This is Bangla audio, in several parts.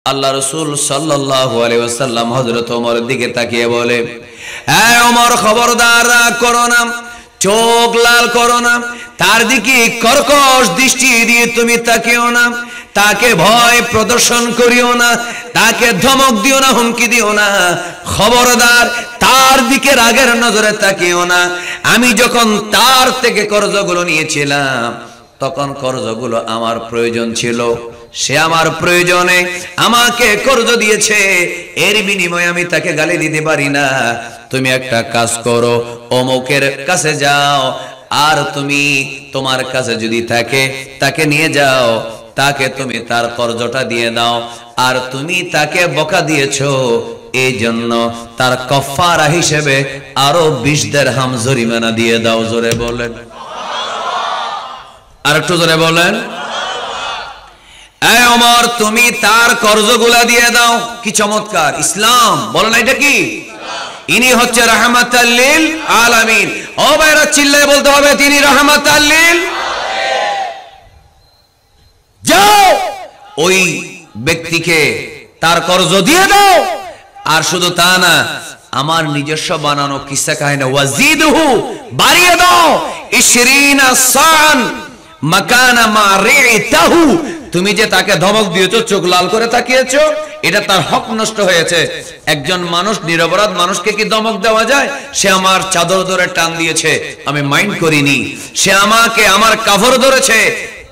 আল্লাহ রাসূল সাল্লাল্লাহু আলাইহি ওয়াসাল্লাম হযরত ওমরের দিকে তাকিয়ে বলে, এ ওমর, খবরদার রাগ করো না, চোখ লাল করো না, তার দিকে কর্কশ দৃষ্টি দিয়ে তুমি তাকিও না, তাকে ভয় প্রদর্শন করিও না, তাকে ধমক দিও না, হুমকি দিও না। খবরদার তার দিকে রাগের নজরে তাকিও না। আমি যখন তার থেকে কর্জগুলো নিয়েছিলাম তখন কর্জগুলো আমার প্রয়োজন ছিল, সে আমার প্রয়োজনে আমাকে কর্জ দিয়েছে, এর বিনিময়ে আমি তাকে গালি দিতে পারি না। তুমি একটা কাজ করো, অমুকের কাছে যাও, আর তুমি তোমার কাছে যদি থাকে তাকে নিয়ে যাও, তাকে তুমি তার কর্জটা দিয়ে দাও, আর তুমি তাকে বকা দিয়েছো এই জন্য তার কাফারা হিসেবে আরো 20 দিরহাম জরিমানা দিয়ে দাও। জোরে বলেন, আর একটু জোরে বলেন। এই ওমর, তুমি তার কর্জগুলা দিয়ে দাও। কি চমৎকার ইসলাম! বলেন এটা কি? ইনি হচ্ছে রাহমাতাল লিল আলামিন। ও ভাইরা, চিল্লায় বলতে হবে, তিনি রাহমাতাল লিল। যাও ওই ব্যক্তিকে তার কর্জ দিয়ে দাও। আর শুধু তা না, আমার নিজস্ব বানানো কিসসা কাহিনী ওয়াজিদহু, বাড়িয়ে দাও 20 সান মাকানা মা রিতাহু। তুমি যে তাকে ধমক দিয়েছো, চোখ লাল করে তাকিয়েছো, এটা তার হক নষ্ট হয়েছে। একজন মানুষ, নিরপরাধ মানুষকে কি ধমক দেওয়া যায়? সে আমার চাদর ধরে টান দিয়েছে, আমি মাইন্ড করিনি। সে আমাকে আমার কাফর ধরেছে,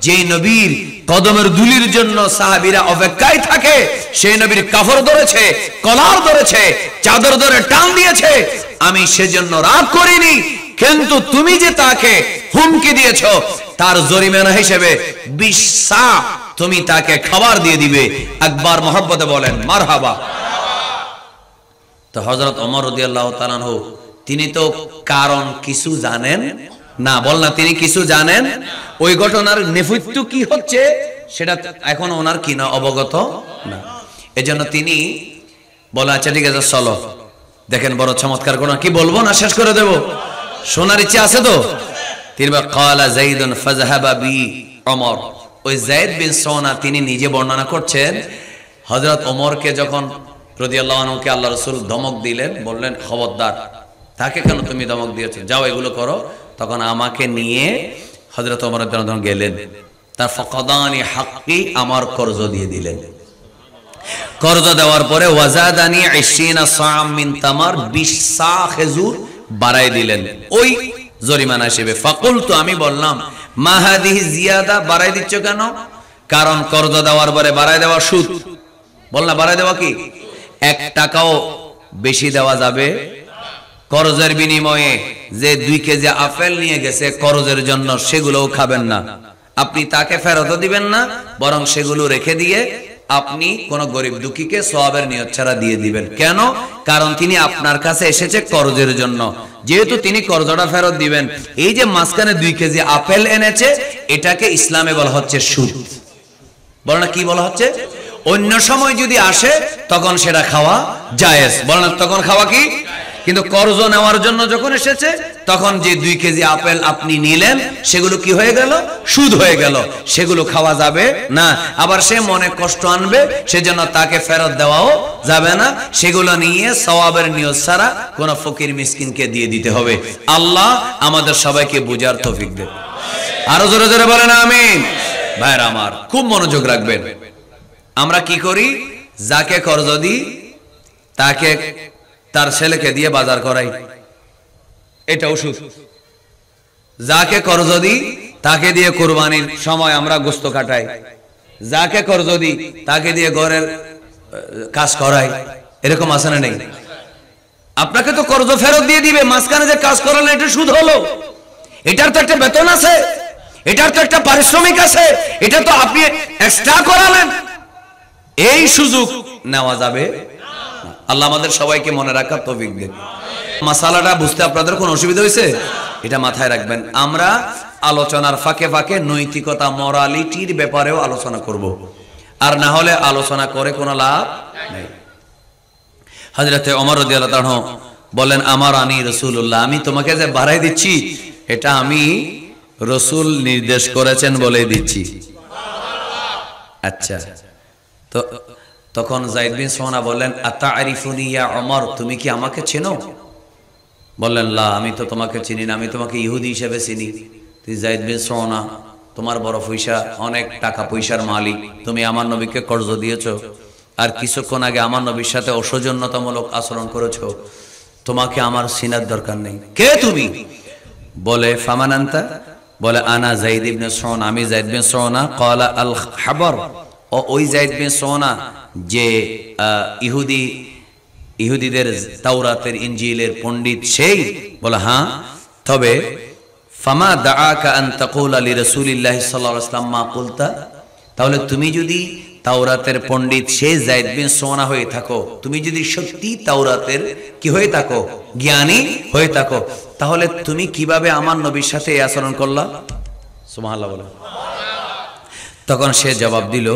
যেই নবীর কদমের ধুলির জন্য সাহাবীরা অপেক্ষায় থাকে, সেই নবীর কাফর ধরেছে, কলার ধরেছে, চাদর ধরে টান দিয়েছে, আমি সেজন্য রাগ করিনি। কিন্তু তুমি যে তাকে হুমকি দিয়েছো, তার জরিমানা হিসেবে 20 সা তুমি তাকে খাবার দিয়ে দিবে। একবার মহব্বতে বলেন মারহাবা। তো হযরত ওমর রাদিয়াল্লাহু তাআলা আনহু, তিনি তো কারণ কিছু জানেন না, বল না, তিনি কিছু জানেন। ওই ঘটনার নেপথ্য কি হচ্ছে সেটা এখন ওনার কি না অবগত না। এজন্য তিনি বলে, আচ্ছা ঠিক আছে চলো। দেখেন বড় চমৎকার ঘটনা, কি বলবো না শেষ করে দেব? শোনার ইচ্ছে আছে তো? তিনি ক্বালা যায়েদুন ফাযহাবা বি ওমর। ওই যায়েদ বিন সোনা তিনি নিজে বর্ণনা করছেন, হযরত ওমরকে যখন রাদিয়াল্লাহু আনহুকে আল্লাহ রাসূল ধমক দিলেন, বললেন খবরদার, তাকে কেন তুমি ধমক দিয়েছো, যাও এগুলো করো। তখন আমাকে নিয়ে হযরত ওমর রাদিয়াল্লাহু আনহু গেলেন, তার ফাকাদানি হাক্কি, আমার কর্জ দিয়ে দিলেন। কর্জ দেওয়ার পরে ওয়াজাদানি 20 সাম মিন তামার, 20 সা খেজুর বাড়াই দিলেন ওই জরিমানা হিসেবে। ফাকুলতু, আমি বললাম, মা হাদিহি জিয়াদা, বাড়াই দিচ্ছ কেন? কারণ কর্জ দেওয়ার পরে বাড়াই দেওয়া সুদ। বল না, বাড়াই দেওয়া কি? 1 টাকাও বেশি দেওয়া যাবে? কর্জের বিনিময়ে যে 2 কেজি আপেল নিয়ে গেছে কর্জের জন্য, সেগুলোও খাবেন না আপনি, তাকে ফেরতও দিবেন না, বরং সেগুলো রেখে দিয়ে আপনি কোন গরিব দুঃখীকে সওয়াবের নিয়ত ছাড়া দিয়ে দিবেন। কেন? কারণ তিনি আপনার কাছে এসেছে কর্জের জন্য, যেহেতু তিনি কর্জটা ফেরত দিবেন। এই যে মাঝখানে 2 কেজি আপেল এনেছে, এটাকে ইসলামে বলা হচ্ছে সুদ। বলো না, কি বলা হচ্ছে? অন্য সময় যদি আসে তখন সেটা খাওয়া জায়েজ, বলো না, তখন খাওয়া কি? কিন্তু কর্জ নেওয়ার জন্য যখন এসেছে, তখন যে 2 কেজি আপেল আপনি নিলেন, সেগুলো কি হয়ে গেল? সুদ হয়ে গেল, সেগুলো খাওয়া যাবে না। আবার সে মনে কষ্ট আনবে, সেজন্য তাকে ফেরত দেওয়াও যাবে না। সেগুলো নিয়ে সওয়াবের নিয়ত ছাড়া কোন ফকির মিসকিনকে দিয়ে দিতে হবে। আল্লাহ আমাদের সবাইকে বুঝার তৌফিক দেন। আরো জোরে জোরে বলেন আমিন। ভাইরা আমার, খুব মনোযোগ রাখবেন। আমরা কি করি? যাকে কর্জ দিই তাকে তার ছেলেকে দিয়ে বাজার করাই, এটা ওষুধ। যাকে কর্জ দিই তাকে দিয়ে কুরবানির সময় আমরা গোশত কাটাই, যাকে কর্জ দিই তাকে দিয়ে ঘরের কাজ করাই। এরকম আছে না নেই? আপনাকে তো কর্জ ফেরত দিয়ে দিবে, মাঝখানে যে কাজ করালেন এটা সুদ হলো। এটার তো একটা বেতন আছে, এটার তো একটা পারিশ্রমিক আছে, এটা তো আপনি এক্সট্রা করালেন। এই সুযোগ নেওয়া যাবে। আল্লাহ আমাদের সবাইকে মনে রাখার তৌফিক দেন। মাসালাটা বুঝতে আপনাদের কোনো অসুবিধা হয়েছে? এটা মাথায় রাখবেন। আমরা আলোচনার ফাঁকে ফাঁকে নৈতিকতা, মরালিটির ব্যাপারেও আলোচনা করব, আর না হলে আলোচনা করে কোনো লাভ নেই। হযরতে ওমর রাদিয়াল্লাহু আনহু বলেন, আমার আনি রাসূলুল্লাহ, আমি তোমাকে যে বাড়াই দিচ্ছি, এটা আমি রাসূল নির্দেশ করেছেন বলে দিচ্ছি। আচ্ছা, তো তখন যায়েদ বিন সোনা বললেন, আতারিফুনি ইয়া ওমর, তুমি কি আমাকে চেনো? বললেন, লা, আমি তো তোমাকে চিনি না, আমি তোমাকে ইহুদি হিসেবে চিনি। তুই যায়েদ বিন সোনা, তোমার বড় পয়সা, অনেক টাকা পয়সার মালিক, তুমি আমার নবীকে কর্জ দিয়েছো, আর কিছুক্ষণ আগে আমার নবীর সাথে অসৌজন্যতামূলক আচরণ করেছো, তোমাকে আমার চিনার দরকার নেই। কে তুমি? বলে, ফামান আনতা? বলে, আনা যায়েদ ইবনে সোনা, আমি যায়েদ বিন সোনা। ক্বালা আল খাবার, ওই যায়েদ বিন সোনা যে ইহুদিদের তাওরাতের ইনজিলের পণ্ডিত, সেই? বলে, হ্যাঁ। তবে ফামা দাআকা আন তাকুলা লিরাসূলিল্লাহ সাল্লাল্লাহু আলাইহি ওয়াসাল্লাম মা কুলতা, তাহলে তুমি যদি তাওরাতের পণ্ডিত সেই যায়েদ বিন সোনা হয়ে থাকো, তুমি যদি সত্যি তাওরাতের কি হয়ে থাকো, জ্ঞানী হয়ে থাকো, তাহলে তুমি কিভাবে আমার নবীর সাথে এই আচরণ করলা? সুবহানাল্লাহ বলে। তখন সে জবাব দিল,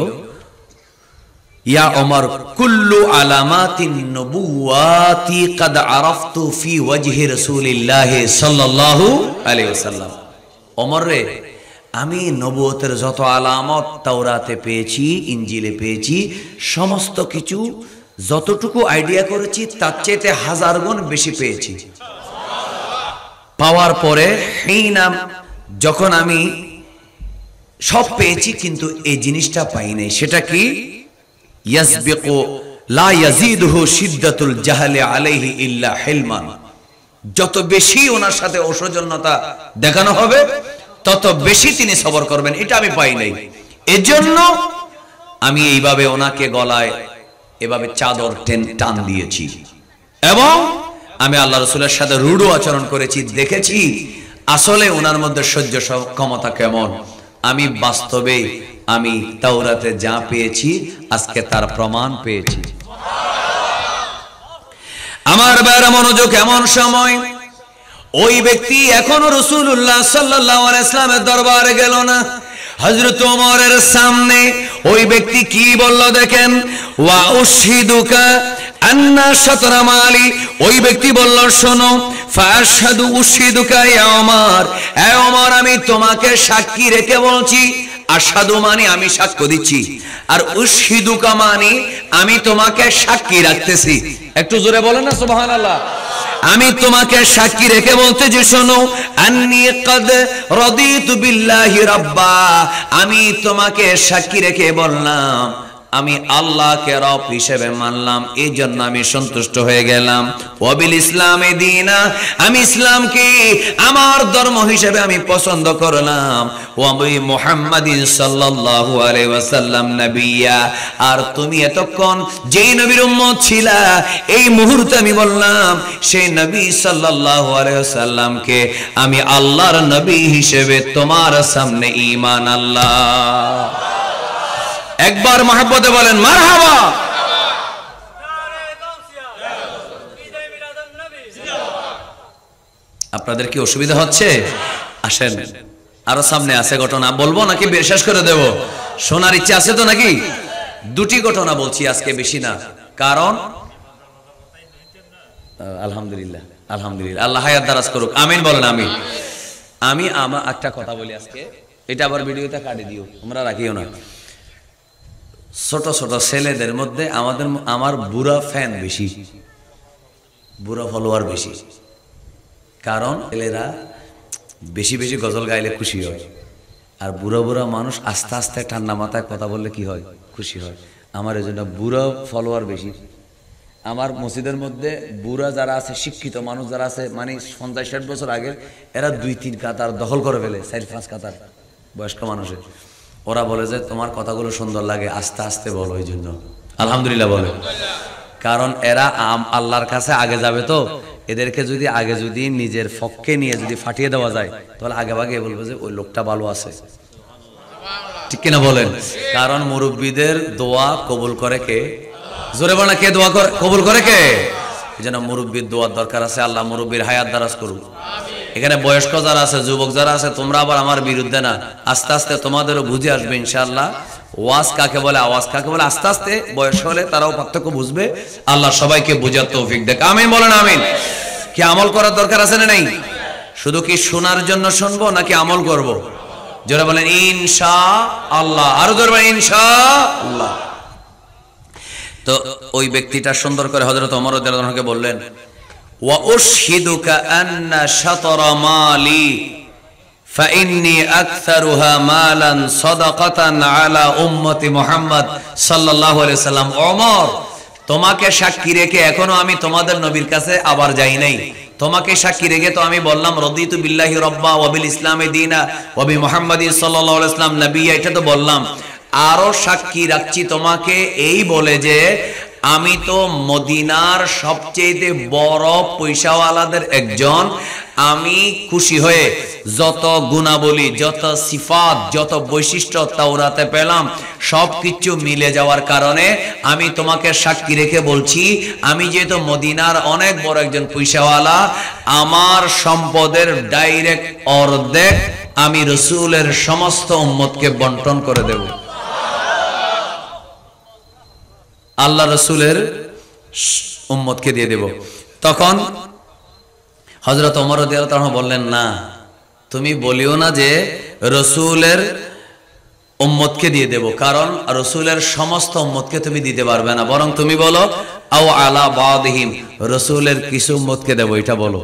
ইয়া ওমর, কুল্লু আলামাতিন নবুওয়াতি কাদ আরাফতু ফি ওয়াজহি রাসূলিল্লাহ সাল্লাল্লাহু আলাইহি ওয়াসাল্লাম। ওমর রে, আমি নবুয়তের যত আলামত তাওরাতে পেয়েছি, ইনজিলে পেয়েছি, সমস্ত কিছু যতটুকু আইডিয়া করেছি তার চেয়ে 1000 গুণ বেশি পেয়েছি। পাওয়ার পরে যখন আমি সব পেয়েছি, কিন্তু এই জিনিসটা পাই নাই। সেটা কি? ইয়াসবিকু লা ইয়াজিদুহু শিদ্দাতুল জাহলি আলাইহি ইল্লা হিলমান, যত বেশি ওনার সাথে অসৌজন্যতা দেখানো হবে তত বেশি তিনি সবর করবেন, এটা আমি পাই নাই। এজন্য আমি এইভাবে ওনাকে গলায় এভাবে চাদর টান দিয়েছি, এবং আমি আল্লাহ রাসূলের সাথে রূঢ় আচরণ করেছি, দেখেছি আসলে ওনার মধ্যে সহ্য ক্ষমতা কেমন। আমি বাস্তবে আমি তাওরাতে যা পেয়েছি আজকে তার প্রমাণ পেয়েছি। আমার ভাইরা মনোযোগ, এমন সময় ওই ব্যক্তি এখনো রাসূলুল্লাহ সাল্লাল্লাহু আলাইহি ওয়াসাল্লামের দরবারে গেল না। হযরত ওমরের সামনে ওই ব্যক্তি কি বলল দেখেন, ওয়া উশহিদুকা আন্না শাতরা মালি, ওই ব্যক্তি বলল, শোনো, ফাশহাদু উশহিদুকা ইয়া ওমর, এ ওমর, আমি তোমাকে সাক্ষী রেখে বলছি। আশহাদু মানে আমি সাক্ষ্য দিচ্ছি, আর উশহিদুকা মানে আমি তোমাকে সাক্ষী রাখতেছি। একটু জোরে বলেন না সুবহানাল্লাহ। আমি তোমাকে সাক্ষী রেখে বলতে যে, শোনো, আন্নী কাদ রাদিতু বিল্লাহি রাব্বা, আমি তোমাকে সাক্ষী রেখে বললাম আমি আল্লাহকে রব হিসেবে মানলাম, এই জন্য আমি সন্তুষ্ট হয়ে গেলাম। ওয়াবিল ইসলামে দীনা, আমি ইসলামকে আমার ধর্ম হিসেবে আমি পছন্দ করলাম। ওয়াবি মুহাম্মাদিন সাল্লাল্লাহু আলাইহি ওয়াসাল্লাম নবিয়্যা, আর তুমি এতক্ষণ যেই নবীর উম্মত ছিলা, এই মুহূর্তে আমি বললাম সেই নবী সাল্লাল্লাহু আলাইহি ওয়াসাল্লামকে আমি আল্লাহর নবী হিসেবে তোমার সামনে ঈমান আল্লাহ। একবার মহব্বতে বলেন মারহাবা। আপনাদের কি অসুবিধা হচ্ছে? আসেন, আরো সামনে আছে ঘটনা, বলবো নাকি শেষ করে দেব? শোনার ইচ্ছা আছে তো নাকি? দুটি ঘটনা বলছি আজকে, বেশি না, কারণ আলহামদুলিল্লাহ আলহামদুলিল্লাহ, আল্লাহ হায়াত দারাজ করুক, আমিন বলেন আমিন। আমি আমার একটা কথা বলি আজকে, এটা আবার ভিডিওতে কাটে দিও, তোমরা রাখিও না। ছোট ছোট ছেলেদের মধ্যে আমার বুড়া ফ্যান বেশি, বুড়া ফলোয়ার বেশি, কারণ ছেলেরা বেশি বেশি গজল গাইলে খুশি হয়, আর বুড়া বুড়া মানুষ আস্তে আস্তে ঠান্ডা মাথায় কথা বললে কি হয়, খুশি হয়। আমার এই জন্য বুড়া ফলোয়ার বেশি। আমার মসজিদের মধ্যে বুড়া যারা আছে, শিক্ষিত মানুষ যারা আছে, মানে 50-60 বছর আগের, এরা 2-3 কাতার দখল করে ফেলে, 4-5 কাতার বয়স্ক মানুষের। ওরা বলে যে তোমার কথাগুলো সুন্দর লাগে, আস্তে আস্তে বলো, এই জন্য আলহামদুলিল্লাহ বলে। কারণ এরা আল্লাহর কাছে আগে যাবে, তো এদেরকে যদি আগে যদি নিজের পক্ষে নিয়ে যদি ফাটিয়ে দেওয়া যায়, তাহলে আগে ভাগে বলবে যে ওই লোকটা ভালো আছে, ঠিক কিনা বলেন? কারণ মুরব্বীদের দোয়া কবুল করে কে? জোরে বলে, কে দোয়া কবুল করে কে? এই জন্য মুরব্বীর দোয়ার দরকার আছে। আল্লাহ মুরব্বীর হায়াত দারাজ করুন। এখানে বয়স্ক যারা আছে, যুবক যারা আছে, তোমরা আবার আমার বিরুদ্ধে না, আস্তে আস্তে তোমাদেরও বুঝে আসবে ইনশাআল্লাহ ওয়াজ কাকে বলে, আওয়াজ কাকে বলে। আস্তে আস্তে বয়স হলে তারাও পার্থক্য বুঝবে। আল্লাহ সবাইকে বুঝার তৌফিক দেখ, আমিন বলেন আমিন। কি আমল করার দরকার আছে না নেই? শুধু কি শোনার জন্য শুনবো নাকি আমল করব? যারা বলেন ইনশাআল্লাহ, আরো জোরে বলেন ইনশাআল্লাহ। তো ওই ব্যক্তিটা সুন্দর করে হযরত ওমর রাদিয়াল্লাহু আনহুকে বললেন, ওয়া উশহিদুকা আন্না শাতরা মালি ফাইন্নী আকসারুহা মালান সাদাকাতান আলা উম্মতি মুহাম্মদ সাল্লাল্লাহু আলাইহি সাল্লাম। ওমর, তোমাকে সাক্ষী রেখে এখনো আমি তোমাদের নবীর কাছে আবার যাই নাই। তোমাকে সাক্ষী রেখে তো আমি বললাম রদিতু বিল্লাহি রাব্বা ওয়া বিল ইসলামি দীনা ওয়া বি মুহাম্মাদিন সাল্লাল্লাহু আলাইহি সাল্লাম নবিয়্যা, এটা তো বললাম। আরো সাক্ষী রাখছি তোমাকে এই বলে যে আমি তো মদিনার সবচেয়ে বড় পয়সাওয়ালাদের একজন। আমি খুশি হয়ে যত গুণাবলী, যত সিফাত, যত বৈশিষ্ট্য তাওরাতে পেলাম সবকিছু মিলে যাওয়ার কারণে আমি তোমাকে সাক্ষী রেখে বলছি, আমি যেহেতু মদিনার অনেক বড় একজন পয়সাওয়ালা, আমার সম্পদের ডাইরেক্ট অর্ধেক আমি রাসূলের সমস্ত উম্মতকে বন্টন করে দেব। আল্লাহ রাসূলের উম্মতকে দিয়ে দেব। তখন হযরত ওমর রাদিয়াল্লাহু আনহু বললেন, না, তুমি বলিও না যে রাসূলের উম্মতকে দিয়ে দেব, কারণ রাসূলের সমস্ত উম্মতকে তুমি দিতে পারবে না, বরং তুমি বলো আও আলা বাদিহিম, রাসূলের কিছু উম্মতকে দেব, এটা বলো।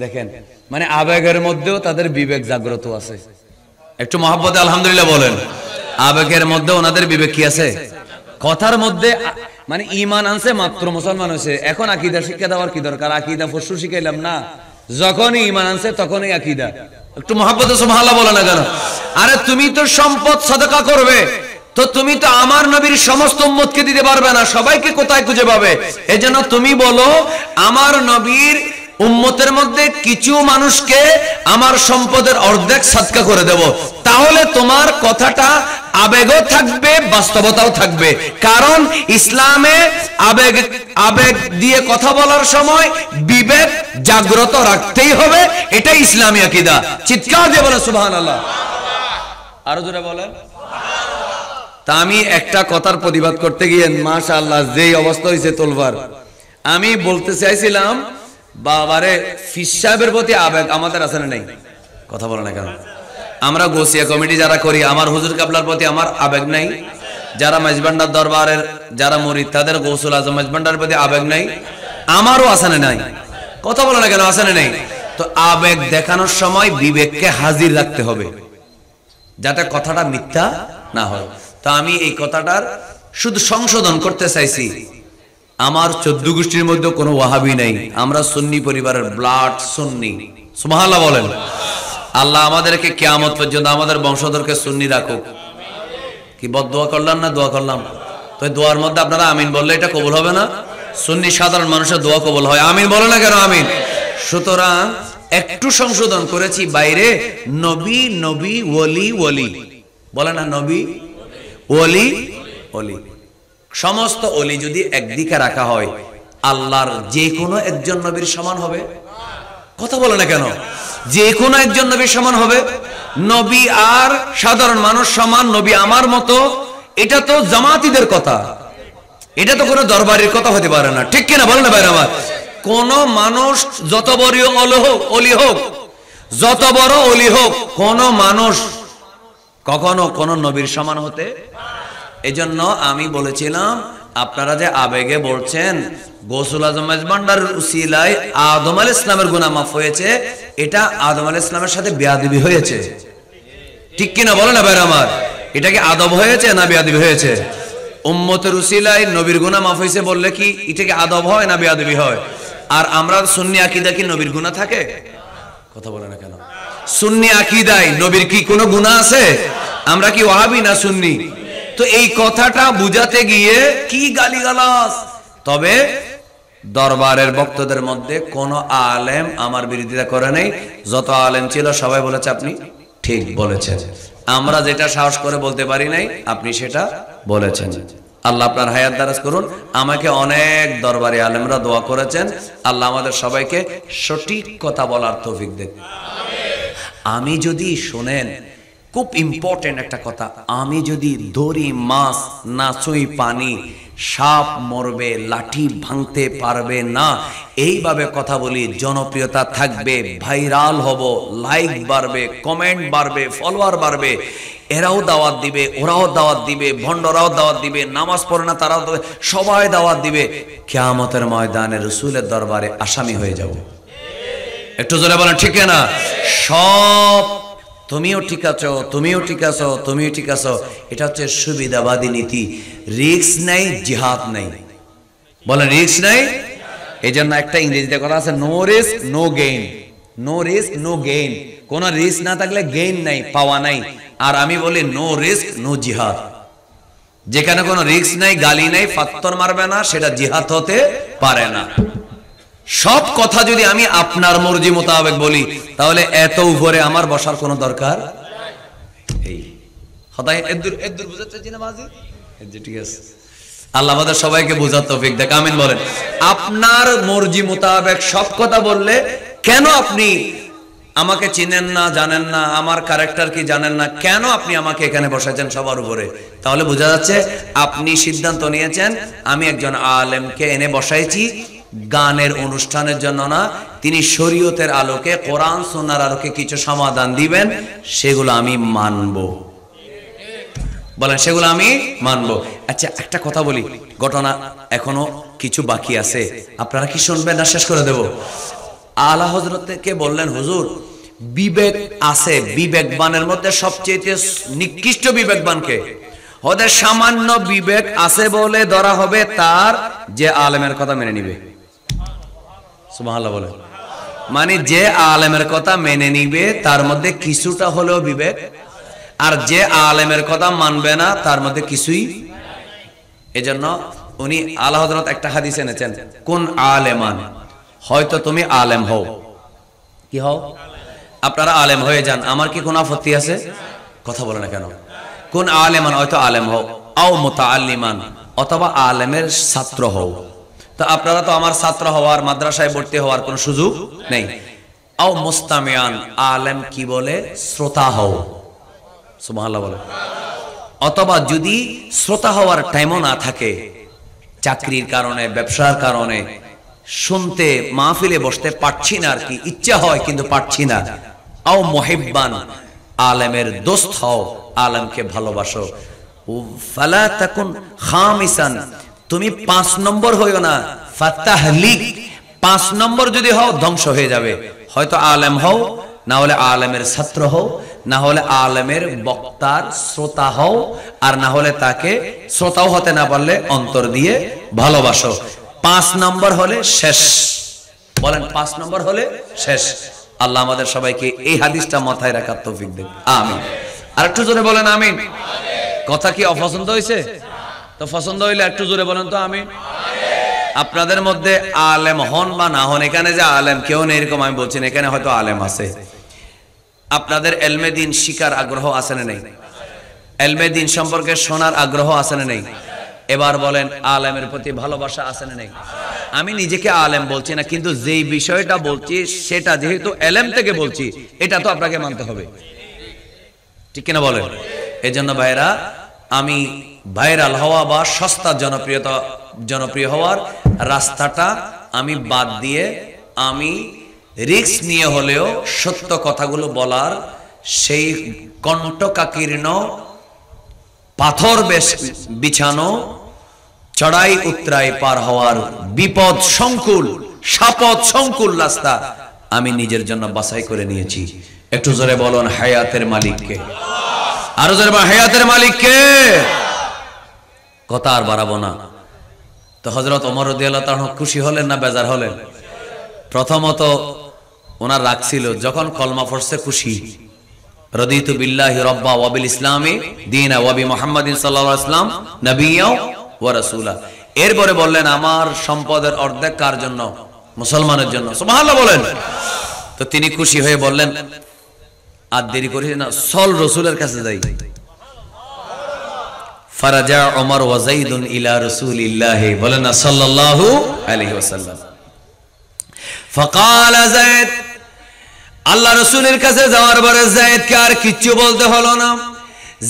দেখেন, মানে আবেগের মধ্যেও তাদের বিবেক জাগ্রত আছে। একটু মহব্বতে আলহামদুলিল্লাহ বলেন। আবেগের মধ্যে ওনাদের বিবেক কি আছে? কথার মধ্যে মানে ঈমান আনছে মাত্র, মুসলমান হয়েছে, এখন আকীদা শিক্ষা দেওয়ার কি দরকার? আকীদা ফসু শিখাইলাম না, যখনই ঈমান আনছে তখনই আকীদা। একটু মহব্বতে সুবহানাল্লাহ বলে না কেন? আরে তুমি তো সম্পদ সাদাকা করবে, তো তুমি তো আমার নবীর সমস্ত উম্মতকে দিতে পারবে না, সবাইকে কোথায় খুঁজে পাবে? এজন্য তুমি বলো আমার নবীর উম্মতের মধ্যে কিছু মানুষকে আমার সম্পদের অর্ধেক সাদকা করে দেব। তাহলে তোমার কথাটা আবেগও থাকবে, বাস্তবতাও থাকবে। কারণ ইসলামে আবেগ দিয়ে কথা বলার সময় বিবেক জাগ্রত রাখতেই হবে, এটাই ইসলামী আকীদা। চিৎকার দিয়ে বলেন সুবহানাল্লাহ। আরো জোরে বলেন। তা আমি একটা কথার প্রতিবাদ করতে গিয়ে মাশাআল্লাহ যেই অবস্থা হয়েছে তোলবার, আমি বলতে চাইছিলাম বাবারে ফিস সাহেবের প্রতি আবেগ আমাদের আছে না নাই? কথা বলে না কেন? আমরা গোসিয়া কমিটি যারা করি, আমার হুজুর কাবলার প্রতি আমার আবেগ নাই? যারা মাইজবান্ডার দরবারের যারা মুরিদ তাদের গৌসুল আজম মাইজবান্ডার প্রতি আবেগ নাই? আমারও আছে না নাই? কথা বলে না কেন? আছে না নাই? তো আবেগ দেখানোর সময় বিবেককে হাজির রাখতে হবে, যাতে কথাটা মিথ্যা না হয়। তো আমি এই কথাটার শুধু সংশোধন করতে চাইছি। আমার 14 গোষ্ঠীর মধ্যে কোনো ওয়াহাবি নাই, আমরা সুন্নি পরিবারের ব্লাড সুন্নি। সুবহানাল্লাহ বলেন। আল্লাহ আমাদেরকে কিয়ামত পর্যন্ত আমাদের বংশধরকে সুন্নি রাখুক। কি বদদোয়া করলাম না দোয়া করলাম? তো দোয়ার মধ্যে আপনারা আমিন বললে এটা কবুল হবে না? সুন্নি সাধারণ মানুষের দোয়া কবুল হয়, আমিন বলে না কেন? আমিন। সুতরাং একটু সংশোধন করেছি, বাইরে নবী নবী ওলি ওলি বলে না, নবী ওলি ওলি। সমস্ত ওলি যদি একদিকে রাখা হয়, আল্লাহর যে কোনো একজন নবীর সমান হবে। কথা বলে না কেন? যে কোনো একজন নবীর সমান হবে। নবী আর সাধারণ মানুষ সমান, নবী আমার মতো, এটা তো জামাতিদের কথা, এটা তো কোনো দরবারের কথা হতে পারে না। ঠিক কিনা বলেন না ভাই আমার? কোন মানুষ যত বড় অলি হোক, যত বড় অলি হোক, কোন মানুষ কখনো কোন নবীর সমান হতে। এজন্য আমি বলেছিলাম, আপনারা যে আবেগে বলছেন গৌসুল আজম মাইজবান্ডারের উসিলায় আদম আলাইহিস সালামের গুনাহ মাফ হয়েছে, এটা আদম আলাইহিস সালামের সাথে বেয়াদবি হয়েছে। ঠিক কিনা বলেন না ভাই আমার? এটা কি আদব হয়েছে না বেয়াদবি হয়েছে? উম্মতের উসিলায় নবীর গুনাহ মাফ হয়েছে বললে কি এটা কি আদব হয় না বেয়াদবি হয়? আর আমরা সুন্নি আকীদা কি নবীর গুনাহ থাকে? কথা বলে না কেন? সুন্নি আকীদায় নবীর কি কোনো গুনাহ আছে? আমরা কি ওয়াহাবি না সুন্নি? তো এই কথাটা বুঝাতে গিয়ে কি গালিগালাজ। তবে দরবারের বক্তাদের মধ্যে কোন আলেম আমার বিরোধিতা করে নাই। যত আলেম ছিল সবাই বলেছে আপনি ঠিক বলেছেন। আমরা যেটা সাহস করে বলতে পারি নাই, আপনি সেটা বলেছেন। আল্লাহ আপনার হায়াত দারাজ করুন। আমাকে অনেক দরবারে আলেমরা দোয়া করেছেন, আল্লাহ আমাদের সবাইকে সঠিক কথা বলার তৌফিক দেন। আমি যদি শুনেন, খুব ইম্পর্টেন্ট একটা কথা, আমি যদি দড়ি মাছ না ছুঁই পানি, সাপ মরবে, লাঠি ভাঙতে পারবে না, এইভাবে কথা বলি, জনপ্রিয়তা থাকবে, ভাইরাল হব, লাইক বাড়বে, কমেন্ট বাড়বে, ফলোয়ার বাড়বে। এরাও দাওয়াত দিবে, ওরাও দাওয়াত দিবে, ভণ্ডরাও দাওয়াত দিবে, নামাজ পড়ে না তারাও দিবে, সবাই দাওয়াত দিবে। কিয়ামতের ময়দানে রাসূলের দরবারে আসামি হয়ে যাব। একটু জোরে বলেন ঠিক না? সব তুমিও ঠিক আছো, তুমিও ঠিক আছো, তুমিও ঠিক আছো, এটা হচ্ছে সুবিধাবাদী নীতি। রিস্ক নাই, জিহাদ নাই। বলেন রিস্ক নাই। এই জন্য একটা ইংরেজিতে কথা আছে, no risk no gain. No risk no gain. কোন রিস্ক না থাকলে গেইন নাই, পাওয়া নাই। আর আমি বলি নো রিস্ক নো জিহাদ। যেখানে কোনো রিস্ক নাই, গালি নাই, পাত্তর মারবে না, সেটা জিহাদ হতে পারে না। সব কথা যদি আমি আপনার মর্জি মোতাবেক বলি, তাহলে এত উপরে আমার বসার কোনো দরকার এই হতাই এদুর এদুর বুঝাতে চাই না বাজি এদুর। ঠিক আছে, আল্লাহ আমাদের সবাইকে বোঝার তৌফিক দেখ, আমিন বলেন। আপনার মর্জি মোতাবেক সব কথা বললে, কেন আপনি আমাকে চিনেন না, জানেন না, আমার ক্যারেক্টার কি জানেন না, কেন আপনি আমাকে এখানে বসাইছেন সবার উপরে? তাহলে বোঝা যাচ্ছে আপনি সিদ্ধান্ত নিয়েছেন আমি একজন আলেমকে এনে বসাইছি গানের অনুষ্ঠানের জন্য না, তিনি শরীয়তের আলোকে, কোরআন সুন্নাহর আলোকে কিছু সমাধান দিবেন, সেগুলো আমি মানব। বলেন সেগুলো আমি মানব। আচ্ছা একটা কথা বলি, ঘটনা এখনো কিছু বাকি আছে, আপনারা কি শুনবেন না শেষ করে দেব? আলা হযরতকে বললেন, হুজুর বিবেক আছে, বিবেকবানের মধ্যে সবচেয়ে নিকৃষ্ট বিবেকবানকে? ওদের সামান্য বিবেক আছে বলে ধরা হবে তার যে আলেমের কথা মেনে নিবে। সুবহানাল্লাহ বলে, মানে যে আলেমের কথা মেনে নিবে তার মধ্যে কিছুটা হলেও বিবেক, আর যে আলেমের কথা মানবে না তার মধ্যে কিছুই। এজন্য উনি আলা হযরত একটা হাদিস এনেছেন, কোন আলেমান, হয়তো তুমি আলেম হও, কি হও? আপনারা আলেম হয়ে যান, আমার কি কোনো আপত্তি আছে? কথা বলে না কেন? কোন আলেমান, হয়তো আলেম হও, আও মুতাআল্লিমান, অথবা আলেমের ছাত্র হও। তো আপনারা তো আমার ছাত্র হওয়ার, মাদ্রাসায় ভর্তি হওয়ার কোনো সুযোগ নেই। আও মুস্তামিয়ান, আলেম কি বলে শ্রোতা হও। সুবহানাল্লাহ বলে। অথবা যদি শ্রোতা হওয়ার টাইমও না থাকে, চাকরির কারণে, ব্যবসার কারণে শুনতে, মাহফিলে বসতে পারছি না, আর কি ইচ্ছা হয় কিন্তু পারছি না। আও মুহিব্বান, আলেমের দোস্ত হও, আলেমকে ভালোবাসো। ফালা তাকুন খামিসান, তুমি 5 নম্বর হইও না, ফাতাহলিক, 5 নম্বর যদি হও ধ্বংস হয়ে যাবে। হয়তো আলেম হও, না হলে আলেমের ছাত্র হও, না হলে আলেমের বক্তার শ্রোতা হও, আর না হলে তাকে শ্রোতাও হতে না পারলে অন্তর দিয়ে ভালোবাসো। 5 নম্বর হলে শেষ। বলেন 5 নম্বর হলে শেষ। আল্লাহ আমাদের সবাইকে এই হাদিসটা মাথায় রাখার তৌফিক দেন, আমিন। আর একটু জোরে বলেন আমিন। কথা কি অপছন্দ হয়েছে? তো পছন্দ হইলে একটু জোরে বলেন তো আমিন। আপনাদের মধ্যে আলেম হন বা না হন, এখানে যে আলেম কেউ নেই এরকম আমি বলছি না, এখানে হয়তো আলেম আছে। আপনাদের এলমে দিন শিকার আগ্রহ আছে না নেই? এলমে দিন সম্পর্কে শোনার আগ্রহ আছে না নেই? এবার বলেন আলেমের প্রতি ভালোবাসা আছে না নেই? আমি নিজেকে আলেম বলছি না, কিন্তু যেই বিষয়টা বলছি সেটা যেহেতু এলেম থেকে বলছি, এটা তো আপনাকে মানতে হবে, ঠিক কিনা বলেন? এই জন্য ভাইরা, আমি ভাইরাল হওয়া বা সস্তা জনপ্রিয় হওয়ার রাস্তাটা আমি বাদ দিয়ে, আমি রিস্ক নিয়ে হলেও সত্য কথাগুলো বলার, সেই কণ্ঠকাকীর্ণ, পাথর বিছানো, চড়াই উতরাই পার হওয়ার বিপদ সংকুল, সাপদ সংকুল রাস্তা আমি নিজের জন্য বাছাই করে নিয়েছি। একটু জোরে বলুন হায়াতের মালিককে। আরো জোরে বলুন হায়াতের মালিককে। কথা আর বাড়াবো না। তো হযরত ওমর রাদিয়াল্লাহু তাআলা খুশি হলেন না বেজার হলেন? প্রথমত ওনার রাগ ছিল, যখন কলমা পড়ছে খুশি, রাদিতু বিল্লাহি রাব্বা ওয়া বিল ইসলামি দীনা ওয়া বি মুহাম্মাদিন সাল্লাল্লাহু আলাইহি ওয়াসাল্লাম নবিয়্যা ওয়া রাসূলা। এরপরে বললেন আমার সম্পদের অর্ধেক কার জন্য? মুসলমানের জন্য। সুবহানাল্লাহ বলেন। তো তিনি খুশি হয়ে বললেন, আর দেরি করিস না, চল রাসূলের কাছে যাই। ফারাজা ওমর ওয়া যাইদুন ইলা রাসূলিল্লাহি বলেন না সাল্লাল্লাহু আলাইহি ওয়াসাল্লাম। ফাকালা যায়েদ, আল্লাহ রাসূলের কাছে যাওয়ার পরে যায়েদকে আর কিচ্ছু বলতে হলো না।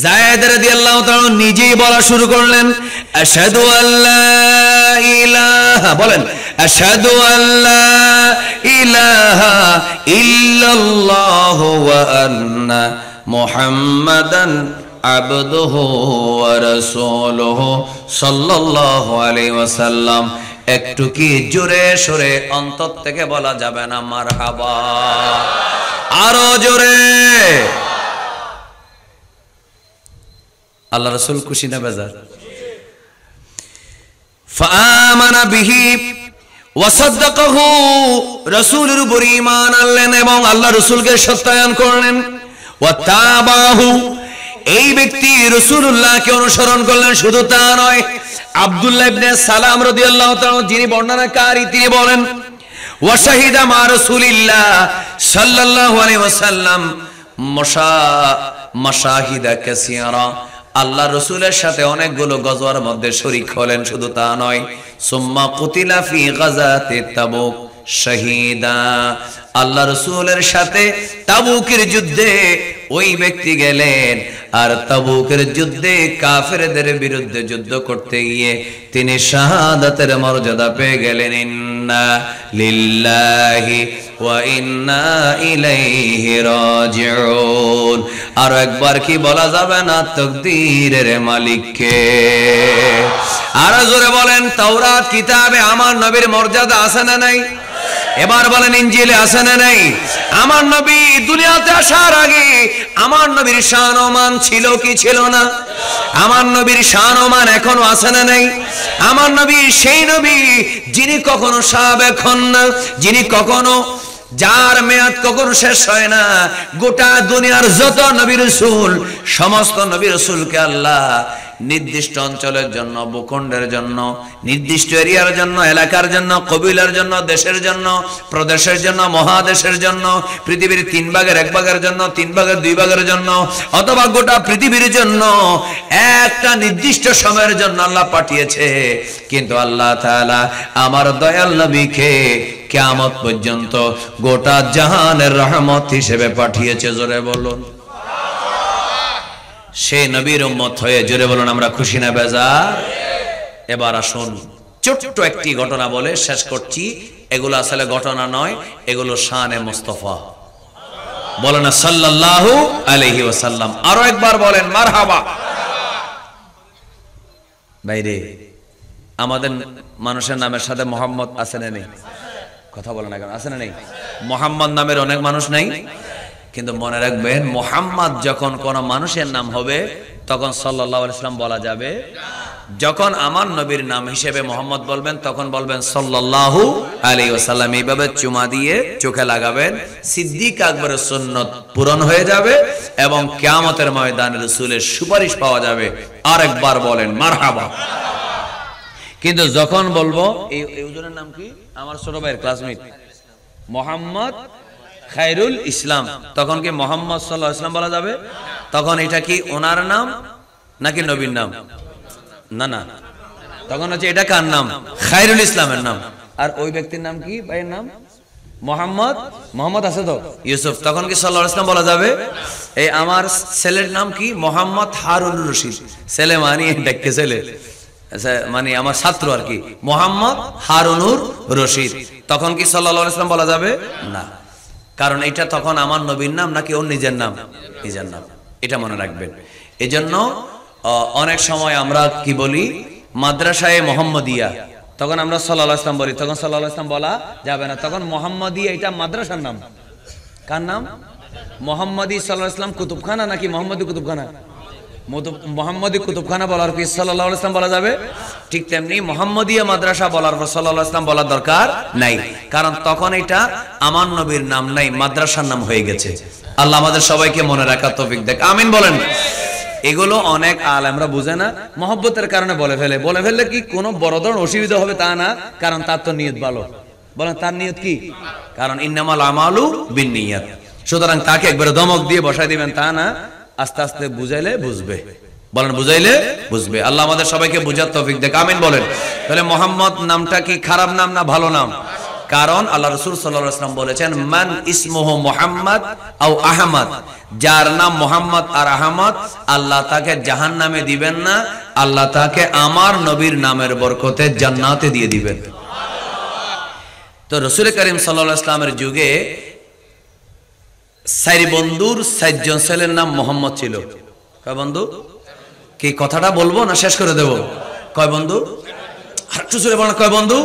যায়েদ রাদিয়াল্লাহু তাআলা নিজেই বলা শুরু করলেন, আশহাদু আল্লা ইলাহা, বলেন আশহাদু আল্লা ইলাহা ইল্লাল্লাহ ওয়া আন্না মুহাম্মাদান আবদুহু ওয়া রাসূলুহু সাল্লাল্লাহু আলাইহি ওয়াসাল্লাম। একটু কি জোরে সোরে অন্তর থেকে বলা যাবে না মারহাবা? আরো জোরে। আল্লাহ রাসূল খুশি না বেজার? ফাআমানা বিহি ওয়া সাদ্দাকাহু, রাসূলের উপর ঈমান আনলেন এবং আল্লাহ রাসূলকে সত্যায়ন করলেন। ওয়া তাবাহু, এই ব্যক্তি রাসূলুল্লাহকে অনুসরণ করলেন। শুধু তা নয়, আব্দুল্লাহ ইবনে সালাম রাদিয়াল্লাহু তাআলা যিনি বর্ণনাকারী তিনি বলেন ওয়া শাহিদা মা রাসূলিল্লাহ সাল্লাল্লাহু আলাইহি ওয়াসাল্লাম মাশাহিদা কাসীরা, আল্লাহ রাসূলের সাথে অনেকগুলো গজওয়ার মধ্যে শরীক হলেন। শুধু তা নয়, সুম্মা কুতিলা ফি গাযাতি তাবুক শাহীদা, আল্লাহ রাসূলের সাথে তাবুকের যুদ্ধে ওই ব্যক্তি গেলেন আর তাবুকের যুদ্ধে কাফেরদের বিরুদ্ধে যুদ্ধ করতে গিয়ে তিনি শাহাদাতের মর্যাদা পেয়ে গেলেন। ইন্না লিল্লাহি ওয়া ইন্না ইলাইহি রাজিউন। আর একবার কি বলা যাবে না তাকদীরের মালিককে? আর জোরে বলেন, তাওরাত কিতাবে আমার নবীর মর্যাদা আছে না নাই? এবার বলেন, ইনজিলে আছে না নাই? আমার নবী দুনিয়াতে আসার আগে আমার নবীর শান ও মান ছিল কি ছিল না? আমার নবীর শান ও মান এখনো আছে না নাই? আমার নবী সেই নবী যিনি কখনো সাবেক হন না, যিনি কখনো যার মেয়াদ কখনো শেষ হয় না। গোটা দুনিয়ার যত নবী রাসূল, সমস্ত নবী রাসূলকে আল্লাহ নির্দিষ্ট অঞ্চলের জন্য, ভূখণ্ডের জন্য, নির্দিষ্ট এরিয়ার জন্য, এলাকার জন্য, কবিলার জন্য, দেশের জন্য, প্রদেশের জন্য, মহাদেশের জন্য, পৃথিবীর 3 ভাগের 1 ভাগের জন্য, 3 ভাগের 2 ভাগের জন্য, অথবা গোটা পৃথিবীর জন্য একটা নির্দিষ্ট সময়ের জন্য আল্লাহ পাঠিয়েছে। কিন্তু আল্লাহ তাআলা আমার দয়াল নবীকে কিয়ামত পর্যন্ত গোটা জাহানের রহমত হিসেবে পাঠিয়েছে। জোরে বলুন, সেই নবীর উম্মত হয়ে জোরে বলুন আমরা খুশি না বেজার? এবার আসুন ছোট্ট একটি ঘটনা বলে শেষ করছি। এগুলো আসলে ঘটনা নয়, এগুলো শানে মুস্তাফা। বলেন সাল্লাল্লাহু আলাইহি ওয়াসাল্লাম। আরো একবার বলেন মারহাবা। বাইরে আমাদের মানুষের নামের সাথে মোহাম্মদ আছে না নেই? কথা বলেন না কেন? আছে না নেই? মোহাম্মদ নামের অনেক মানুষ নাই, কিন্তু মনে রাখবেন মোহাম্মদ যখন কোন মানুষের নাম হবে তখন সাল্লাল্লাহু আলাইহি ওয়াসাল্লাম বলা যাবে। যখন আমার নবীর নাম হিসেবে মোহাম্মদ বলবেন তখন বলবেন সাল্লাল্লাহু আলাইহি ওয়াসাল্লাম। এইভাবে চুমা দিয়ে চোখে লাগাবেন, সিদ্দিক আকবরের সুন্নাত পূরণ হয়ে যাবে এবং কিয়ামতের ময়দানে রাসূলের সুপারিশ পাওয়া যাবে। আরেকবার বলেন মারহাবা। কিন্তু যখন বলবো এই হুজুরের নাম কি, আমার ছোট ভাইয়ের ক্লাসমেট মোহাম্মদ খায়রুল ইসলাম, তখন কি মোহাম্মদ সাল্লাল্লাহু আলাইহি ওয়াসাল্লাম বলা যাবে? তখন এটা কি ওনার নাম নাকি নবীর নাম? না না, তখন হচ্ছে এটা কার নাম? খায়রুল ইসলামের নাম। আর ওই ব্যক্তির নাম কি? ভাইয়ের নাম মোহাম্মদ আছে তো ইউসুফ, তখন কি সাল্লাল্লাহু আলাইহি ওয়াসাল্লাম বলা যাবে? এই আমার ছেলের নাম কি? মোহাম্মদ হারুনুর রশিদ। ছেলে মানে দেখতে ছেলে, মানে আমার ছাত্র আর কি, মোহাম্মদ হারুনুর রশিদ। তখন কি সাল্লাল্লাহু আলাইহি ওয়াসাল্লাম বলা যাবে? না, কারণ এটা তখন আমার নবীর নাম নাকি ওর নিজের নাম? নিজের নাম। এটা মনে রাখবেন। এজন্য অনেক সময় আমরা কি বলি, মাদ্রাসায়ে মুহাম্মাদিয়া, তখন আমরা সাল্লাল্লাহু আলাইহি ওয়াসাল্লাম বলি, তখন সাল্লাল্লাহু আলাইহি ওয়াসাল্লাম বলা যাবে না। তখন মুহাম্মাদিয়া এটা মাদ্রাসার নাম। কার নাম? মুহাম্মাদি সাল্লাল্লাহু আলাইহি ওয়াসাল্লাম কুতুবখানা নাকি মুহাম্মাদি কুতুবখানা? মুহাম্মাদি কুতুবখানা বলার কি সাল্লাল্লাহু আলাইহি ওয়াসাল্লাম বলা যাবে? ঠিক তেমনি মুহাম্মাদিয়া মাদ্রাসা বলার পর সাল্লাল্লাহু আলাইহি ওয়াসাল্লাম বলার দরকার নাই, কারণ তখন এটা আমার নবীর নাম নাই, মাদ্রাসার নাম হয়ে গেছে। আল্লাহ আমাদের সবাইকে মনে রাখার তৌফিক দেখ, আমিন বলেন। এগুলো অনেক আলেমরা বুঝে না, মহব্বতের কারণে বলে ফেললে কি কোনো বড় ধরনের অসুবিধা হবে তা না, কারণ তার তো নিয়ত ভালো। বলেন তার নিয়ত কি? কারণ ইন্নামাল আমালু বিন্নিয়াত। সুতরাং তাকে একবারে ধমক দিয়ে বসাই দিবেন তা না, আস্তে আস্তে বুঝাইলে বুঝবে। বলেন বুঝাইলে বুঝবে। আল্লাহ আমাদের সবাইকে বুঝার তৌফিক দেখ, আমিন বলেন। তাহলে মোহাম্মদ নামটা কি খারাপ নাম না ভালো নাম? কারণ আল্লাহ রাসূল সাল্লাল্লাহু আলাইহি ওয়াসাল্লাম বলেছেন মান ইসমুহু মুহাম্মদ আও আহমদ, যার নাম মোহাম্মদ আর আহমদ, আল্লাহ তাকে জাহান্নামে দিবেন না, আল্লাহ তাকে আমার নবীর নামের বরকতে জান্নাতে দিয়ে দিবেন। তো রাসূল করিম সাল্লাল্লাহু আলাইহি ওয়াসাল্লামের যুগে 4 বন্ধুর 4 জন ছেলের নাম মোহাম্মদ ছিল। কয় বন্ধু? কি কথাটা বলবো না শেষ করে দেব? কয় বন্ধু? আর একটু জোরে বলেন, কয় বন্ধু?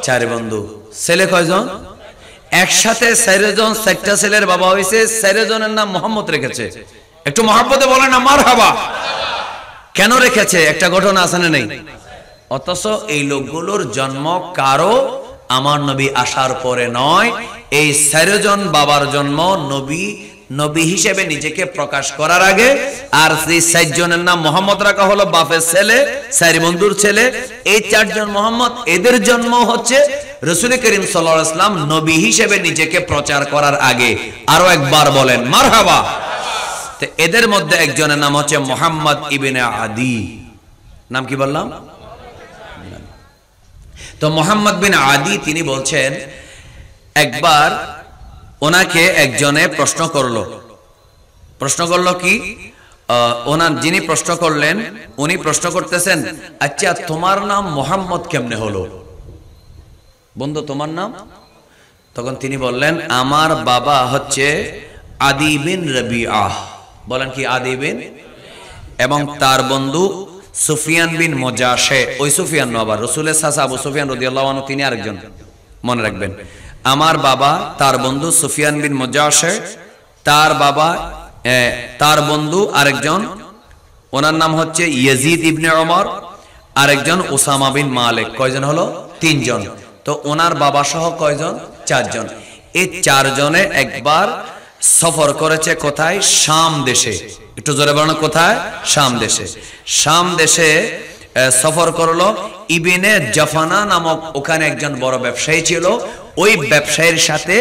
4 বন্ধু। ছেলে কয়জন? একসাথে 4 জন, 4টা ছেলের বাবা হয়েছে, 4 জনের নাম মোহাম্মদ রেখেছে। একটু মহব্বতে বলেন না মারহাবা। কেন রেখেছে? একটা ঘটনা আছে না নেই? অথচ এই লোকগুলোর জন্ম কারো আমার নবী আসার পরে নয়। এই 4 জন বাবার জন্ম নবী হিসেবে নিজেকে প্রকাশ করার আগে। আর সেই 4 জনের নাম মোহাম্মদ রাখা হলো বাপের ছেলে, 4 বন্ধুর ছেলে। এই 4 জন মোহাম্মদ, এদের জন্ম হচ্ছে রাসূল করিম সাল্লাল্লাহু আলাইহি ওয়াসাল্লাম নবী হিসেবে নিজেকে প্রচার করার আগে। আরো একবার বলেন মারহাবা। তো এদের মধ্যে একজনের নাম হচ্ছে মুহাম্মদ ইবনে আদি। নাম কি বললাম? তো মুহাম্মদ বিন আদি তিনি বলছেন, একবার ওনাকে একজনে প্রশ্ন করলো কি? ওনার যিনি প্রশ্ন করলেন, উনি প্রশ্ন করতেছেন, আচ্ছা তোমার নাম মোহাম্মদ কেমনে হলো বন্ধু, তোমার নাম? তখন তিনি বললেন, আমার বাবা হচ্ছে আদি বিন রবিআহ। বলেন কি? আদি বিন। এবং তার বন্ধু সুফিয়ান বিন মুজাশে। ওই সুফিয়ান নয়, আবার রাসূলের চাচা আবু সুফিয়ান রাদিয়াল্লাহু আনহু তিনি আরেকজন, মনে রাখবেন। আমার বাবা, তার বন্ধু সুফিয়ান বিন মুজাশে, তার বাবা, তার বন্ধু আরেকজন, ওনার নাম হচ্ছে ইয়াজিদ ইবনে ওমর, আরেকজন উসামা বিন মালিক। কয়জন হলো? 3 জন। তো ওনার বাবা সহ কয়জন? 4 জন। এই 4 জনে একবার সফর করেছে কোথায়? শাম দেশে। একটু জোরে বলেন কোথায়? শাম দেশে। শাম দেশে সফর করলো। ইবনে জাফানা নামক ওখানে একজন বড় ব্যবসায়ী ছিল। ওই ব্যবসায়ীর সাথে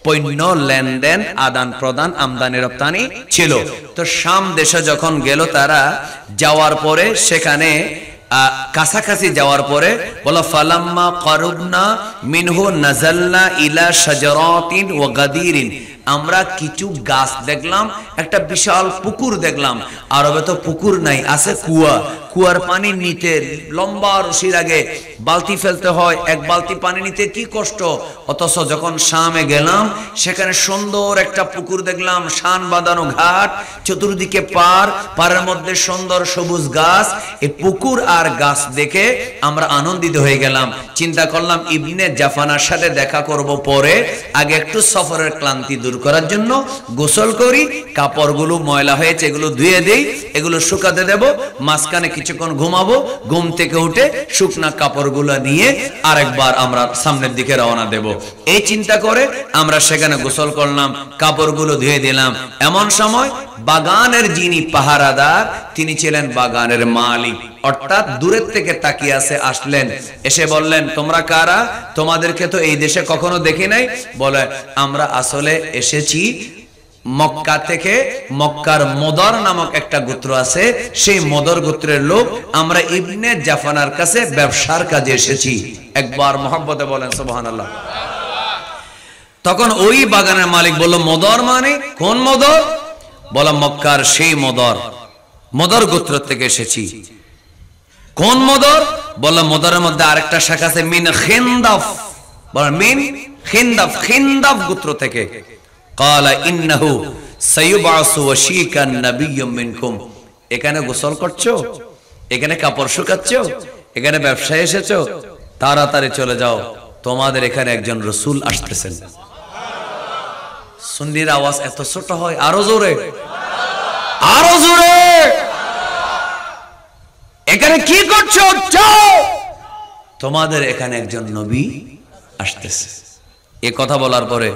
পণ্য লেনদেন, আদান প্রদান, আমদানি রপ্তানি ছিল। তো শাম দেশে যখন গেল তারা, যাওয়ার পরে সেখানে কাছাকাছি যাওয়ার পরে বলা, ফালাম্মা কারুবনা মিনহু নাযালনা ইলা শাজারাতিন ওয়া গাদিরিন। আমরা কিছু গাছ দেখলাম, একটা বিশাল পুকুর দেখলাম। আরবে তো পুকুর নাই, আছে কুয়া। কুয়ার পানি নিতে লম্বা রশির আগে বালতি ফেলতে হয়। 1 বালতি পানি নিতে কি কষ্ট। অথচ যখন শামে গেলাম, সেখানে সুন্দর একটা পুকুর দেখলাম, শান বাঁধানো ঘাট, চতুর্দিকে পাড়ের মধ্যে সুন্দর সবুজ গাছ। এই পুকুর আর গাছ দেখে আমরা আনন্দিত হয়ে গেলাম। চিন্তা করলাম ইবনে জাফানার সাথে দেখা করব পরে, আগে একটু সফরের ক্লান্তি দূর করার জন্য গোসল করি, কাপড়গুলো ময়লা হয়েছে এগুলো ধুয়ে দেই, এগুলো শুকাতে দেব, মাঝখানে কিছুক্ষণ ঘুমাবো, ঘুম থেকে উঠে শুকনা কাপড়গুলো নিয়ে আরেকবার আমরা সামনের দিকে রওনা দেব। এই চিন্তা করে আমরা সেখানে গোসল করলাম, কাপড়গুলো ধুয়ে দিলাম। এমন সময় বাগানের যিনি পাহারাদার, তিনি ছিলেন বাগানের মালিক, অর্থাৎ দূরের থেকে তাকিয়ে আসলেন। এসে বললেন, তোমরা কারা? তোমাদেরকে তো এই দেশে কখনো দেখি নাই। বলে, আমরা আসলে এসেছি মক্কা থেকে। মক্কার মদর নামক একটা গোত্র আছে, সেই মদর গোত্রের লোক। আমরা ইবনে জাফানার কাছে ব্যবসার কাজে এসেছি। একবার মহব্বতে বলেন সুবহানাল্লাহ। তখন ওই বাগানের মালিক বলল, মদর মানে কোন মদর? বলা, মক্কার সেই মদর, মদর গোত্র থেকে এসেছি। কোন মদর? বলল, মদরের মধ্যে আরেকটা শাখা আছে, মিন খিন্দাফ। বল, মিন খিন্দাফ, খিন্দাফ গোত্র থেকে। ক্বালা ইন্নাহু সায়ুবআসু ওয়াশীকান নাবিয়্যুম মিনকুম। এখানে গোসল করছো, এখানে কাপড় শুকাচ্ছো, এখানে ব্যবসায় এসেছো, তাড়াতাড়ি চলে যাও, তোমাদের এখানে একজন রাসূল আসতেছেন। সুন্নির আওয়াজ এত ছোট হয়, আরো জোরে, আরো জোরে। এখানে কি করছো? যাও, তোমাদের এখানে একজন নবী আসতেছে। এই কথা বলার পরে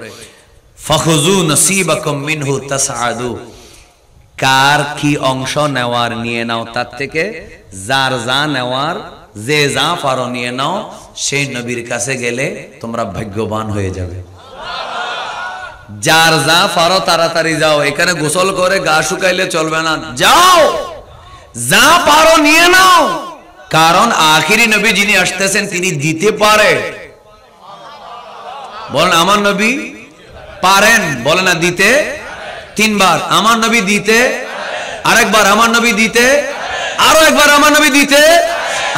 ফাখুযু নসীবাকুম মিনহু তাসআদু। কার কি অংশ নেওয়ার নিয়ে নাও, তার থেকে যার যা নেওয়ার, যে যা পারো নিয়ে নাও। সেই নবীর কাছে গেলে তোমরা ভাগ্যবান হয়ে যাবে। যার যা পারো তাড়াতাড়ি যাও, এখানে গোসল করে গা শুকাইলে চলবে না। যাও, যা পারো নিয়ে নাও, কারণ আখিরি নবী যিনি আসতেছেন তিনি দিতে পারে। বলেন, আমার নবী পারেন। বলে না, দিতে। 3 বার আমার নবী দিতে, আরেকবার আমার নবী দিতে, আরো একবার আমার নবী দিতে।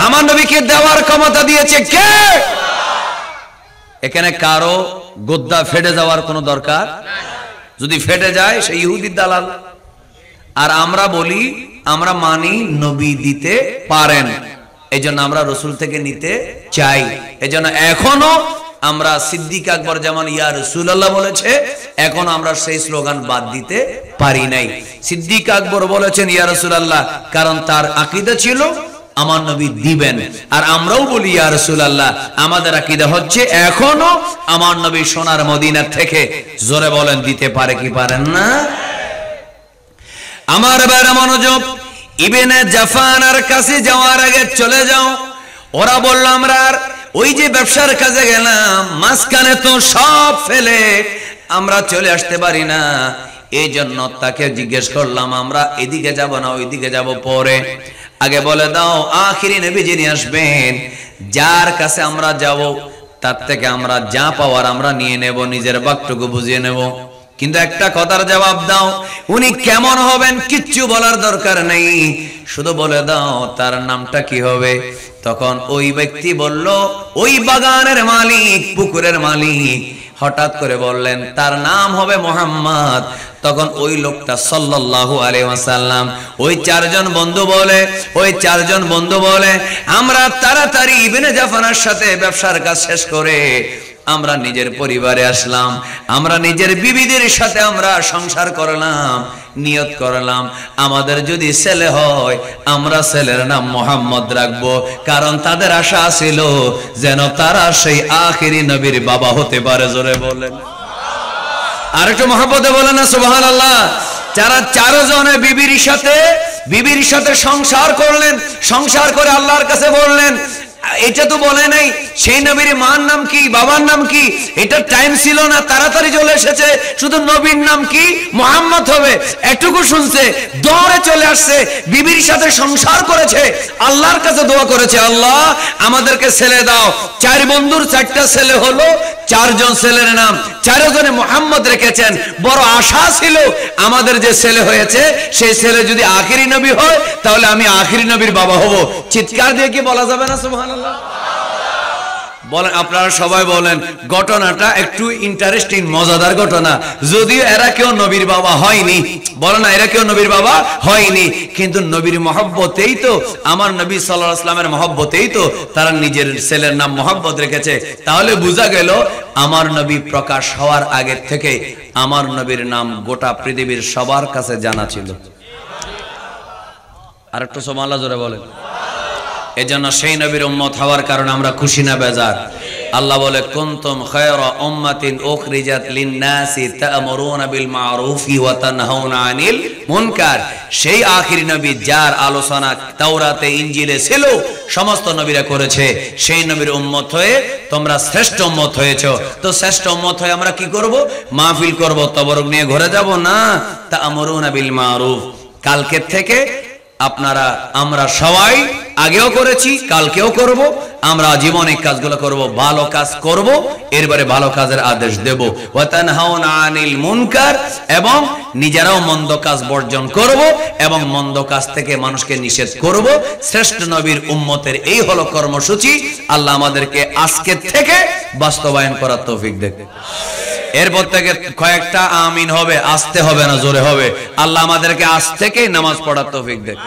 আমার নবীকে দেওয়ার ক্ষমতা দিয়েছে কে? এখানে কারো গোদ্দা ফেটে যাওয়ার কোনো দরকার, যদি ফেটে যায় সে ইহুদির দালাল। আর আমরা বলি আমরা মানি নবী দিতে পারেন, এই জন্য আমরা রসুল থেকে নিতে চাই। এই জন্য এখনো আমরা সিদ্দিক আকবর যেমন ইয়া রাসূলুল্লাহ বলেছে, এখন আমরা সেই স্লোগান বাদ দিতে পারি নাই। সিদ্দিক আকবর বলেছেন ইয়া রাসূলুল্লাহ, কারণ তার আকীদা ছিল আমার নবী দিবেন। আর আমরাও বলি ইয়া রাসূলুল্লাহ, আমাদের আকীদা হচ্ছে এখনো আমার নবী সোনার মদিনা থেকে, জোরে বলেন দিতে পারে কি পারেন না? আমার বাইরে মনোযোগ, ইবনে জাফানার কাছে যাওয়ার আগে চলে যাও। ওরা বলল আমরা ওই যে ব্যবসার কাজে গেলাম, মাঝখানে তো সব ফেলে আমরা চলে আসতে পারি না, এই জন্য তাকে জিজ্ঞেস করলাম আমরা এদিকে যাব না ওইদিকে যাব পরে, আগে বলে দাও আখিরি নবী যিনি আসবেন, যার কাছে আমরা যাব তার থেকে আমরা যা পাওয়ার আমরা নিয়ে নেব, নিজের বাক্যটুকু বুঝিয়ে নেব। কিন্তু একটা কথার জবাব দাও, উনি কেমন হবেন কিচ্ছু বলার দরকার নেই, শুধু বলে দাও তার নামটা কি হবে। তখন ওই ব্যক্তি বলল, ওই বাগানের মালিক, পুকুরের মালিক হঠাৎ করে বললেন তার নাম হবে মুহাম্মদ। তখন ওই লোকটা সাল্লাল্লাহু আলাইহি ওয়াসাল্লাম ওই চারজন বন্ধু বলে আমরা তাড়াতাড়ি ইবনে জাফানার সাথে ব্যবসার কাজ শেষ করে আমরা নিজের পরিবারে আসলাম, আমরা নিজের বিবিদের সাথে আমরা সংসার করলাম, নিয়ত করলাম আমাদের যদি ছেলে হয় আমরা ছেলের নাম মুহাম্মদ রাখবো, কারণ তাদের আশা ছিল যেন তারা সেই আখিরি নবীর বাবা হতে পারে। জোরে বলেন আর একটু মহব্বতে বলেন না সুবহানাল্লাহ। যারা চারজনে বিবির সাথে সংসার করলেন, সংসার করে আল্লাহর কাছে বললেন, এটা তো বলে নাই সেই নবীর মার নাম কি, বাবার নাম কি, এটা টাইম ছিল না, তাড়াতাড়ি চলে এসেছে, শুধু নবীর নাম কি মুহাম্মদ হবে এটুকু শুনছে, দৌড়ে চলে আসছে, বিবির সাথে সংসার করেছে, আল্লাহর কাছে দোয়া করেছে আল্লাহ আমাদেরকে ছেলে দাও। চার বন্ধুর চারটা ছেলে হলো, চারজন ছেলের নাম চারজনে মুহাম্মদ রেখেছেন। বড় আশা ছিল আমাদের যে ছেলে হয়েছে সেই ছেলে যদি আখিরি নবী হয় তাহলে আমি আখিরি নবীর বাবা হব। চিৎকার দিয়ে কি বলা যাবে না সুবহানাল্লাহ? বলেন আপনারা সবাই বলেন, ঘটনাটা একটু ইন্টারেস্টিং, মজাদার ঘটনা। যদিও এরা কেউ নবীর বাবা হয়নি, বলে না এরা কেউ নবীর বাবা হয়নি, কিন্তু নবীর মহব্বতেই তো, আমার নবী সাল্লাল্লাহু আলাইহি ওয়াসাল্লামের মহব্বতেই তো তারা নিজের ছেলের নাম মুহাম্মদ রেখেছে। তাহলে বোঝা গেল আমার নবী প্রকাশ হওয়ার আগে থেকে আমার নবীর নাম গোটা পৃথিবীর সবার কাছে জানা ছিল। আর একটু সুবহানাল্লাহ জোরে বলেন। এজন্য সেই নবীর উম্মত হওয়ার কারণে আমরা খুশি না বেজার? আল্লাহ বলে কুনতুম খায়রা উম্মাতিন উখরিজাত লিন-নাসি তা'মুরুনা বিল মা'রুফি ওয়া তানহাউনা আনিল মুনকার। সেই আখিরি নবী যার আলোচনা তাওরাতে ইনজিলে ছিল, সমস্ত নবীরা করেছে, সেই নবীর উম্মত হয়ে তোমরা শ্রেষ্ঠ উম্মত হয়েছো। তো শ্রেষ্ঠ উম্মত হয়ে আমরা কি করব? মাহফিল করব, তবরক নিয়ে ঘরে যাব না। তা'মুরুনা বিল মা'রুফ, কালকে থেকে আপনারা আমরা সবাই আগেও করেছি, কালকেও করব, আমরা জীবনে কাজগুলো করব, ভালো কাজ করব, এরপরে ভালো কাজের আদেশ দেব। ওয়া তানহাউনা আনিল মুনকার, এবং নিজেরাও মন্দ কাজ বর্জন করব এবং মন্দ কাজ থেকে মানুষকে নিষেধ করব। শ্রেষ্ঠ নবীর উম্মতের এই হলো কর্মসূচি। আল্লাহ আমাদেরকে আজকে থেকে বাস্তবায়ন করার তৌফিক দেন। এরপর থেকে কয়েকটা আমিন হবে, আসতে হবে না, জোরে হবে। আল্লাহ আমাদেরকে আজ থেকে নামাজ পড়ার তৌফিক দেন।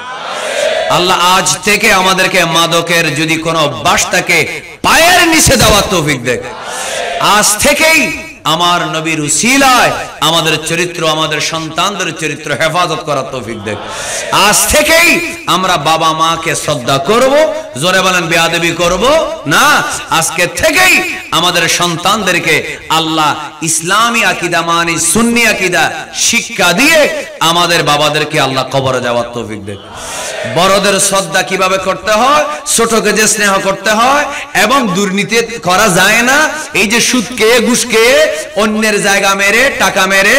আল্লাহ আজ থেকে আমাদেরকে মাদকের যদি কোনো অভ্যাস থাকে পায়ের নিচে দেওয়ার তৌফিক দেন। আজ থেকেই আমার নবীর উসিলায় আমাদের চরিত্র, আমাদের সন্তানদের চরিত্র হেফাজত করার তৌফিক দেন। আজ থেকেই আমরা বাবা মাকে শ্রদ্ধা করব, জোরে বলেন বেয়াদবি করব না। আজকে থেকেই আমাদের সন্তানদেরকে আল্লাহ ইসলামী আকীদা মানে সুন্নি আকীদা শিক্ষা দিয়ে আমাদের বাবাদেরকে আল্লাহ কবরে যাওয়ার তৌফিক দেন। বড়দের শ্রদ্ধা কিভাবে করতে হয়, ছোটকে যে স্নেহ করতে হয়, এবং দুর্নীতি করা যায় না। এই যে সুদ খেয়ে ঘুষ খেয়ে অন্যের জায়গা মেরে টাকা মেরে,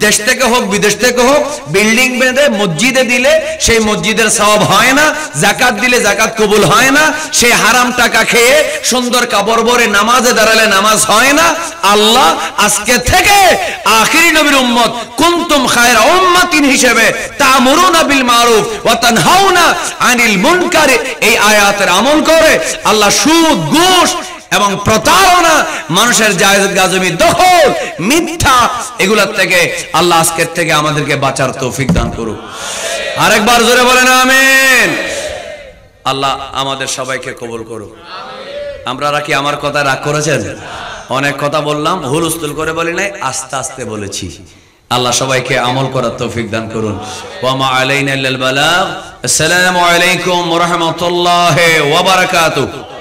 দেশ থেকে হোক বিদেশ থেকে হোক, বিল্ডিং বেঁধে মসজিদে দিলে সেই মসজিদের সওয়াব হয় না, যাকাত দিলে যাকাত কবুল হয় না, সেই হারাম টাকা খেয়ে সুন্দর কাপড় পরে নামাজে দাঁড়ালে নামাজ হয় না। আল্লাহ আজকে থেকে আখিরি নবীর উম্মত কুনতুম খায়রা উম্মাতিন হিসেবে তা'মুরুনা বিল মারুফ ওয়া তানহাউনা আনিল মুনকার, এই আয়াতের আমল করে আল্লাহ সুদ ঘুষ এবং প্রতারণা, মানুষের জায়েজ জমি দখল, মিথ্যা, এগুলোর থেকে আল্লাহ আজকের থেকে আমাদেরকে বাঁচার তৌফিক দান করুক। আরেকবার জোরে বলেন আমিন। আল্লাহ আমাদের সবাইকে কবুল করুক। আপনারা কি আমার কথা রাগ করেছেন? অনেক কথা বললাম, হুলস্থুল করে বলি নাই, আস্তে আস্তে বলেছি। আল্লাহ সবাইকে আমল করার তৌফিক দান করুন। ওয়া মা আলাইনা ইল্লাল বালাগ। আসসালামু আলাইকুম ওয়া রাহমাতুল্লাহি ওয়া বারাকাতুহু।